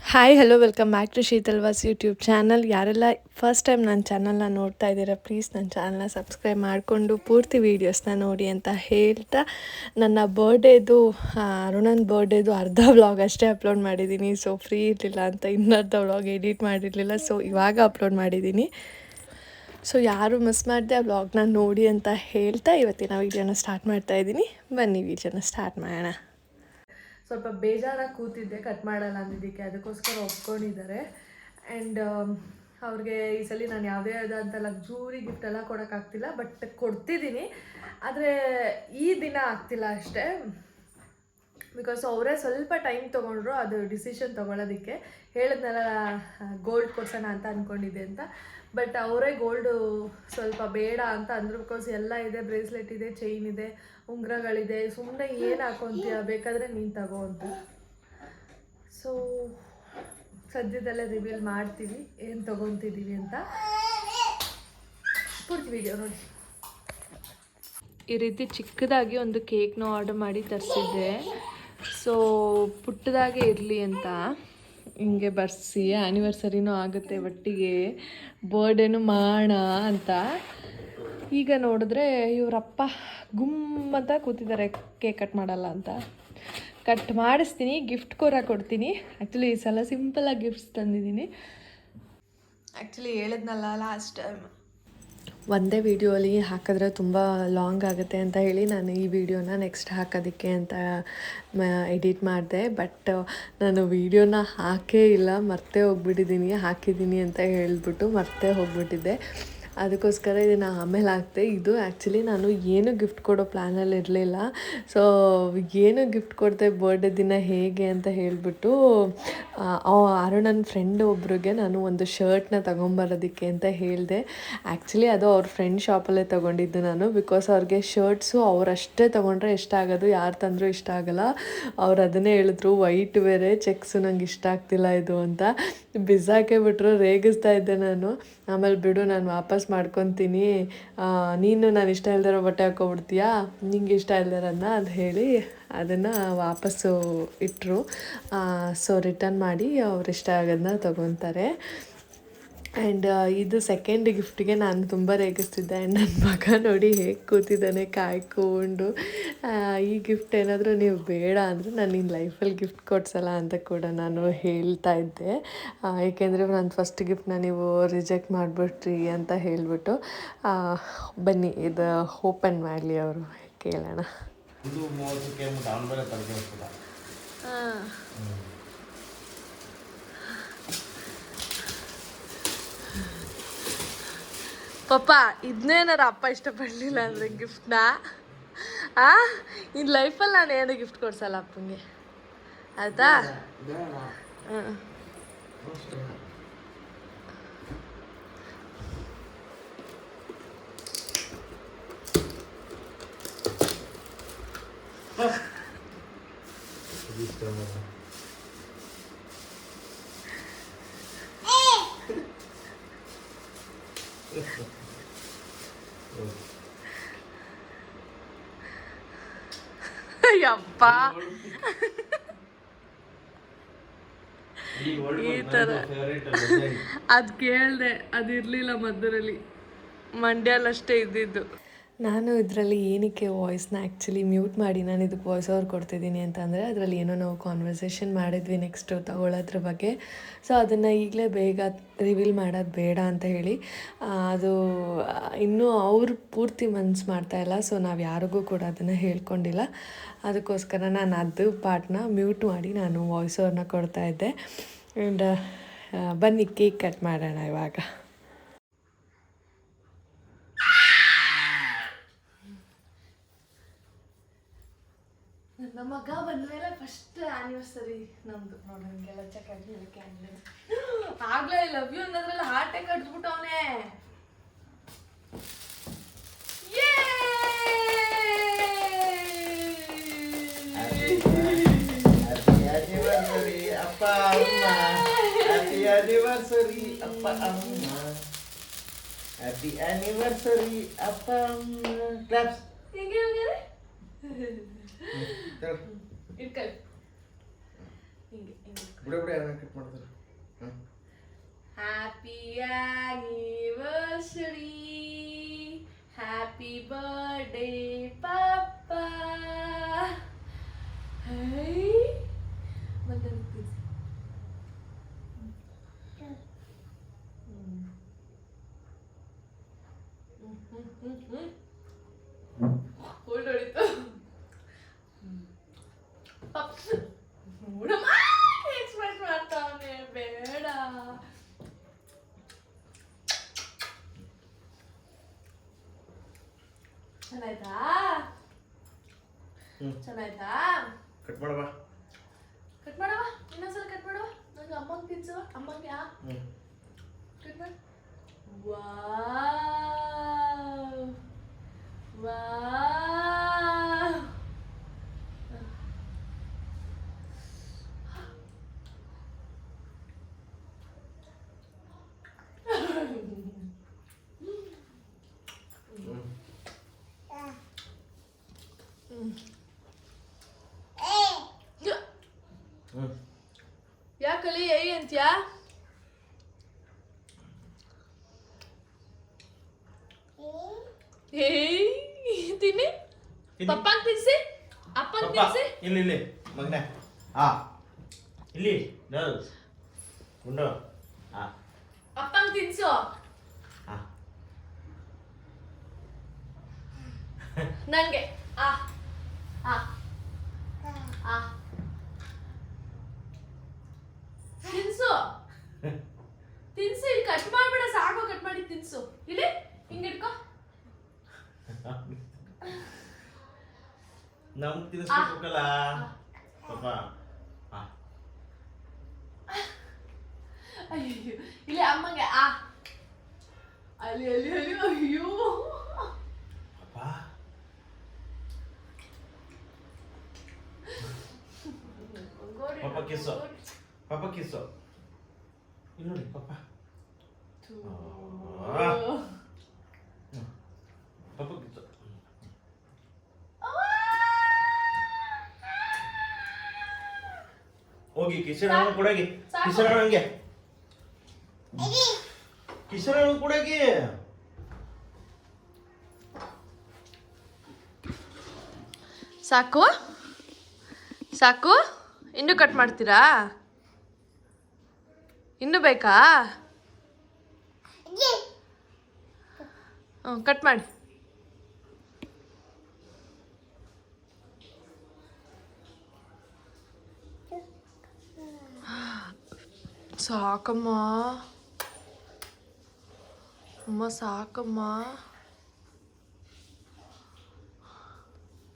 Hi hello welcome back to ಶೀತಲ್ವಾಸ್ YouTube channel. ಯಾರೆಲ್ಲ first time ನನ್ನ ಚಾನಲ್ನ ನೋಡ್ತಾ ಇದ್ದೀರಾ ಪ್ಲೀಸ್ ನನ್ನ ಚಾನಲ್ನ ಸಬ್ಸ್ಕ್ರೈಬ್ ಮಾಡಿಕೊಂಡು ಪೂರ್ತಿ ವೀಡಿಯೋಸ್ನ ನೋಡಿ ಅಂತ ಹೇಳ್ತಾ, ನನ್ನ ಬರ್ಡೇದು ಅರುಣನ ಬರ್ಡೇದು ಅರ್ಧ ವ್ಲಾಗ್ ಅಷ್ಟೇ ಅಪ್ಲೋಡ್ ಮಾಡಿದ್ದೀನಿ. ಸೊ ಫ್ರೀ ಇರಲಿಲ್ಲ ಅಂತ ಇನ್ನರ್ಧ ವ್ಲಾಗ್ ಎಡಿಟ್ ಮಾಡಿರಲಿಲ್ಲ. ಸೊ ಇವಾಗ ಅಪ್ಲೋಡ್ ಮಾಡಿದ್ದೀನಿ. ಸೊ ಯಾರು ಮಿಸ್ ಮಾಡಿದೆ ಆ ವ್ಲಾಗ್ನ ನೋಡಿ ಅಂತ ಹೇಳ್ತಾ ಇವತ್ತಿನ ವೀಡಿಯೋನ ಸ್ಟಾರ್ಟ್ ಮಾಡ್ತಾಯಿದ್ದೀನಿ. ಬನ್ನಿ ವೀಡಿಯೋನ ಸ್ಟಾರ್ಟ್ ಮಾಡೋಣ. ಸ್ವಲ್ಪ ಬೇಜಾರಾಗಿ ಕೂತಿದ್ದೆ ಕಟ್ ಮಾಡಲ್ಲ ಅಂದಿದ್ದಕ್ಕೆ, ಅದಕ್ಕೋಸ್ಕರ ಒಪ್ಕೊಂಡಿದ್ದಾರೆ. ಆ್ಯಂಡ್ ಅವ್ರಿಗೆ ಈ ಸಲ ನಾನು ಯಾವುದೇ ಆದಂಥ ಲಕ್ಸೂರಿ ಗಿಫ್ಟ್ ಎಲ್ಲ ಕೊಡೋಕ್ಕಾಗ್ತಿಲ್ಲ, ಬಟ್ ಕೊಡ್ತಿದ್ದೀನಿ. ಆದರೆ ಈ ದಿನ ಆಗ್ತಿಲ್ಲ ಅಷ್ಟೇ, ಬಿಕಾಸ್ ಅವರೇ ಸ್ವಲ್ಪ ಟೈಮ್ ತೊಗೊಂಡ್ರು ಅದು ಡಿಸಿಷನ್ ತೊಗೊಳೋದಕ್ಕೆ. ಹೇಳಿದ್ನೆಲ್ಲ ಗೋಲ್ಡ್ ಕೊಡ್ಸೋಣ ಅಂತ ಅಂದ್ಕೊಂಡಿದ್ದೆ ಅಂತ, ಬಟ್ ಅವರೇ ಗೋಲ್ಡು ಸ್ವಲ್ಪ ಬೇಡ ಅಂತ ಅಂದರು. ಬಿಕಾಸ್ ಎಲ್ಲ ಇದೆ, ಬ್ರೇಸ್ಲೆಟ್ ಇದೆ, ಚೈನ್ ಇದೆ, ಉಂಗುರಗಳಿದೆ, ಸುಮ್ಮನೆ ಏನು ಹಾಕೊತೀಯ, ಬೇಕಾದರೆ ನೀನು ತಗೋ ಅಂತ. ಸೊ ಸದ್ಯದಲ್ಲೇ ರಿವೀಲ್ ಮಾಡ್ತೀವಿ ಏನು ತೊಗೊತಿದ್ದೀವಿ ಅಂತ. ಪೂರ್ತಿ ವಿಡಿಯೋ ನೋಡಿ. ಈ ರೀತಿ ಚಿಕ್ಕದಾಗಿ ಒಂದು ಕೇಕ್ನ ಆರ್ಡರ್ ಮಾಡಿ ತರಿಸಿದ್ದೆ. ಸೊ ಪುಟ್ಟದಾಗೆ ಇರಲಿ ಅಂತ ಹಿಂಗೆ ಬರ್ಸಿ, ಆ್ಯನಿವರ್ಸರಿನೂ ಆಗುತ್ತೆ ಒಟ್ಟಿಗೆ, ಬರ್ಡೇನೂ ಮಾಡೋಣ ಅಂತ. ಈಗ ನೋಡಿದ್ರೆ ಇವರಪ್ಪ ಗುಮ್ ಅಂತ ಕೂತಿದ್ದಾರೆ, ಕೇಕ್ ಕಟ್ ಮಾಡಲ್ಲ ಅಂತ. ಕಟ್ ಮಾಡಿಸ್ತೀನಿ, ಗಿಫ್ಟ್ ಕೊಡ್ತೀನಿ. ಆ್ಯಕ್ಚುಲಿ ಈ ಸಲ ಸಿಂಪಲಾಗಿ ಗಿಫ್ಟ್ಸ್ ತಂದಿದ್ದೀನಿ. ಆ್ಯಕ್ಚುಲಿ ಹೇಳಿದ್ನಲ್ಲ ಲಾಸ್ಟ್ ಟೈಮ್ ಒಂದೇ ವಿಡಿಯೋಲಿ ಹಾಕಿದ್ರೆ ತುಂಬ ಲಾಂಗ್ ಆಗುತ್ತೆ ಅಂತ ಹೇಳಿ ನಾನು ಈ ವಿಡಿಯೋನ ನೆಕ್ಸ್ಟ್ ಹಾಕೋದಕ್ಕೆ ಅಂತ ಎಡಿಟ್ ಮಾಡಿದೆ. ಬಟ್ ನಾನು ವಿಡಿಯೋನ ಹಾಕೇ ಇಲ್ಲ, ಮರ್ತೇ ಹೋಗ್ಬಿಟ್ಟಿದ್ದೀನಿ. ಹಾಕಿದ್ದೀನಿ ಅಂತ ಹೇಳಿಬಿಟ್ಟು ಮರ್ತೇ ಹೋಗ್ಬಿಟ್ಟಿದ್ದೆ. ಅದಕ್ಕೋಸ್ಕರ ಇದನ್ನು ಆಮೇಲೆ ಹಾಕ್ತೆ. ಇದು ಆ್ಯಕ್ಚುಲಿ ನಾನು ಏನು ಗಿಫ್ಟ್ ಕೊಡೋ ಪ್ಲ್ಯಾನಲ್ಲಿ ಇರಲಿಲ್ಲ. ಸೊ ಏನು ಗಿಫ್ಟ್ ಕೊಡ್ತೆ ಬರ್ಡೇ ದಿನ ಹೇಗೆ ಅಂತ ಹೇಳಿಬಿಟ್ಟು ಅರುಣನ ಫ್ರೆಂಡ್ ಒಬ್ರಿಗೆ ನಾನು ಒಂದು ಶರ್ಟ್ನ ತೊಗೊಂಬರೋದಕ್ಕೆ ಅಂತ ಹೇಳಿದೆ. ಆ್ಯಕ್ಚುಲಿ ಅದು ಅವ್ರ ಫ್ರೆಂಡ್ ಶಾಪಲ್ಲೇ ತೊಗೊಂಡಿದ್ದು ನಾನು. ಬಿಕಾಸ್ ಅವ್ರಿಗೆ ಶರ್ಟ್ಸು ಅವರಷ್ಟೇ ತೊಗೊಂಡ್ರೆ ಇಷ್ಟ ಆಗೋದು, ಯಾರು ತಂದರೂ ಇಷ್ಟ ಆಗೋಲ್ಲ. ಅವ್ರು ಅದನ್ನೇ ಹೇಳಿದ್ರು, ವೈಟ್ ಬೇರೆ ಚೆಕ್ಸು ನಂಗೆ ಇಷ್ಟ ಆಗ್ತಿಲ್ಲ ಇದು ಅಂತ. ಬಿಸಾಕೇ ಬಿಟ್ಟರು. ರೇಗಿಸ್ತಾ ಇದ್ದೆ ನಾನು. ಆಮೇಲೆ ಬಿಡು ನಾನು ವಾಪಸ್ ಮಾಡ್ಕೊತೀನಿ, ನೀನು ನಾನು ಇಷ್ಟ ಇಲ್ದಿರೋ ಬಟ್ಟೆ ಹಾಕ್ಕೊಬಿಡ್ತೀಯಾ, ನಿಂಗೆ ಇಷ್ಟ ಇಲ್ದಿರೋದನ್ನ ಅದು ಹೇಳಿ ಅದನ್ನು ವಾಪಸ್ಸು ಇಟ್ಟರು. ಸೊ ರಿಟರ್ನ್ ಮಾಡಿ ಅವ್ರು ಇಷ್ಟ ಆಗೋದನ್ನ ತೊಗೊತಾರೆ. ಆ್ಯಂಡ್ ಇದು ಸೆಕೆಂಡ್ ಗಿಫ್ಟಿಗೆ ನಾನು ತುಂಬ ರೇಗಿಸ್ತಿದ್ದೆ. ಆ್ಯಂಡ್ ನನ್ನ ಮಗ ನೋಡಿ ಹೇಗೆ ಕೂತಿದ್ದಾನೆ ಕಾಯ್ಕೊಂಡು. ಈ ಗಿಫ್ಟ್ ಏನಾದರೂ ನೀವು ಬೇಡ ಅಂದರೆ ನಾನು ನಿನ್ನ ಲೈಫಲ್ಲಿ ಗಿಫ್ಟ್ ಕೊಡ್ಸಲ್ಲ ಅಂತ ಕೂಡ ನಾನು ಹೇಳ್ತಾ ಇದ್ದೆ. ಏಕೆಂದರೆ ನನ್ನ ಫಸ್ಟ್ ಗಿಫ್ಟ್ನ ನೀವು ರಿಜೆಕ್ಟ್ ಮಾಡಿಬಿಟ್ರಿ ಅಂತ ಹೇಳಿಬಿಟ್ಟು. ಬನ್ನಿ ಇದು ಓಪನ್ ಮಾಡಲಿ ಅವರು, ಕೇಳೋಣ. ಪಾಪ ಇದನ್ನೇನಾರ ಅಪ್ಪ ಇಷ್ಟಪಡಲಿಲ್ಲ ಅಂದರೆ ಗಿಫ್ಟ್ನ ಇನ್ನು ಲೈಫಲ್ಲಿ ನಾನು ಏನು ಗಿಫ್ಟ್ ಕೊಡ್ಸಲ್ಲ ಅಪ್ಪಂಗೆ, ಆಯಿತಾ? ಹಾಂ ಯಪ್ಪ ಈ ಥರ ಅದು ಕೇಳಿದೆ, ಅದಿರಲಿಲ್ಲ ಮಧ್ಯದಲ್ಲಿ, ಮಂಡ್ಯಲ್ಲಷ್ಟೇ ಇದ್ದಿದ್ದು. ನಾನು ಇದರಲ್ಲಿ ಏನಕ್ಕೆ ವಾಯ್ಸ್ನ ಆ್ಯಕ್ಚುಲಿ ಮ್ಯೂಟ್ ಮಾಡಿ ನಾನು ಇದಕ್ಕೆ ವಾಯ್ಸ್ ಓವರ್ ಕೊಡ್ತಿದ್ದೀನಿ ಅಂತಂದರೆ, ಅದರಲ್ಲಿ ಏನೋ ನಾವು ಕಾನ್ವರ್ಸೇಷನ್ ಮಾಡಿದ್ವಿ ನೆಕ್ಸ್ಟು ತಗೊಳ್ಳೋದ್ರ ಬಗ್ಗೆ. ಸೊ ಅದನ್ನು ಈಗಲೇ ಬೇಗ ರಿವೀಲ್ ಮಾಡೋದು ಬೇಡ ಅಂತ ಹೇಳಿ ಅದು ಇನ್ನೂ ಅವ್ರು ಪೂರ್ತಿ ಮನ್ಸು ಮಾಡ್ತಾಯಿಲ್ಲ. ಸೊ ನಾವು ಯಾರಿಗೂ ಕೂಡ ಅದನ್ನು ಹೇಳ್ಕೊಂಡಿಲ್ಲ. ಅದಕ್ಕೋಸ್ಕರ ನಾನು ಅದು ಪಾರ್ಟ್ನ ಮ್ಯೂಟ್ ಮಾಡಿ ನಾನು ವಾಯ್ಸ್ ಓವರ್ನ ಕೊಡ್ತಾಯಿದ್ದೆ. ಆ್ಯಂಡ್ ಬನ್ನಿ ಕೇಕ್ ಕಟ್ ಮಾಡೋಣ ಇವಾಗ. ನಮ್ಮ ಮಗ ಬಂದಮೇಲೆ ಫಸ್ಟ್ ಆ್ಯನಿವರ್ಸರಿ ನಮ್ಮದು ನೋಡಿ. ನಮಗೆಲ್ಲ ಚಕ್ಕಾಗಿ ಹೇಳಕ್ಕೆ ಆಗಲೇ ಲವ್ ಯು ಅನ್ನೋದ್ರಲ್ಲಿ ಹಾರ್ಟೇ ಕಟ್ಬಿಟ್ಟು ಅವನೇ. ಅಪ್ಪ ಅಮ್ಮ ಹ್ಯಾಪಿ ಆನಿವರ್ಸರಿ ಅಪ್ಪ ಅಮ್ಮ, ಹ್ಯಾಪಿ ಆನಿವರ್ಸರಿ ಅಪ್ಪ ಅಮ್ಮ. ಕ್ಲಾಪ್ಸ್. ಹೇಗೆ ಇಟ್ಕೊಳ್ಳಿ. ಹಿಂಗೆ ಬಿಡ ಬಿಡ ಕಟ್ ಮಾಡ್ತಾರೆ. anniversary. Happy birthday, Papa. Hey. Hold ಹೊಡಿತು. ನೋಡಮ್ಮ ಎಕ್ಸ್ಪೆಕ್ಟ್ ಮಾಡ್ತಾವನೆ ಬೇಡ. ಚೆನ್ನಾಯ್ತಾ? ಚೆನ್ನಾಯ್ತಾ? ಕಟ್ ಮಾಡವಾ, ಕಟ್ ಮಾಡವಾ, ಇನ್ನೊಂದ್ಸಲ ಕಟ್ ಮಾಡವಾ. ನಂಗೆ ಅಮ್ಮಂಗೆ ತಿನ್ಸುವ, ಅಮ್ಮಂಗೆ ಕಟ್ ಮಾಡಿ. Wow wow. ಯಾಕಲ್ಲಿ ಏಯ್ ಅಂತ್ಯಾ? ಏಯ್ ತಿನ್ನಿ. ಪಪ್ಪಂಗೆ ತಿನ್ಸಿ, ಅಪ್ಪಂಗೆ ತಿನ್ಸಿ. ಇಲ್ಲಿ ಇಲ್ಲಿ ಮಗನೇ, ಇಲ್ಲಿ ಉಂಡು. ಅಪ್ಪಂಗೆ ತಿನ್ಸು. ನನ್ಗೆ ತಿನ್ಸು ತಿನ್ಸು. ಇಲ್ಲಿ ಕಟ್ ಮಾಡ್ಬೇಡ, ಸಾಕು. ಕಟ್ ಮಾಡಿ ತಿನ್ಸು. ಇಲ್ಲಿ ಹಿಂಗಿಡ್ಕೊ. ನಮ್ಗೆ ತಿನ್ಸ್ಬೇಕಲ್ಲ ಪಾಪ. ಅಯ್ಯೋ, ಇಲ್ಲಿ ಅಮ್ಮಂಗೆ ಅಲ್ಲಿ ಅಲ್ಲಿ ಅಲ್ಲಿ. ಅಯ್ಯೋ ಪಾಪ ಕಿಸ್ಸು, ಪಾಪ ಕಿಸ್ಸು. ಇಲ್ಲಿ ನೋಡಿ ಪಾಪ, ಪಾಪ ಕಿಸ್ಸು. ಹೋಗಿ ಕಿಶನ್ ಕೊಡಗಿ, ಕಿಶನ್ ಹಂಗೆ ಕಿಶನ್ ಕೊಡಗಿ. ಸಾಕು ಸಾಕು. ಇನ್ನು ಕಟ್ ಮಾಡ್ತೀರಾ? ಇನ್ನು ಬೇಕಾ? ಕಟ್ ಮಾಡಿ. ಸಾಕಮ್ಮ ಅಮ್ಮ, ಸಾಕಮ್ಮ.